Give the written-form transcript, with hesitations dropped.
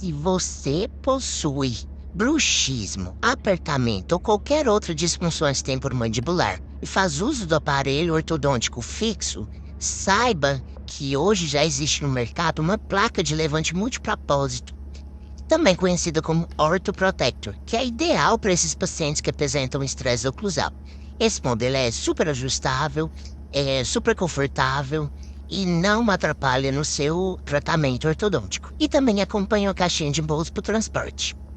Se você possui bruxismo, apertamento ou qualquer outra disfunção temporomandibular e faz uso do aparelho ortodôntico fixo, saiba que hoje já existe no mercado uma placa de levante multipropósito, também conhecida como Orthoprotector, que é ideal para esses pacientes que apresentam estresse oclusal. Esse modelo é super ajustável, é super confortável e não atrapalha no seu tratamento ortodôntico. E também acompanha a caixinha de bolso para o transporte.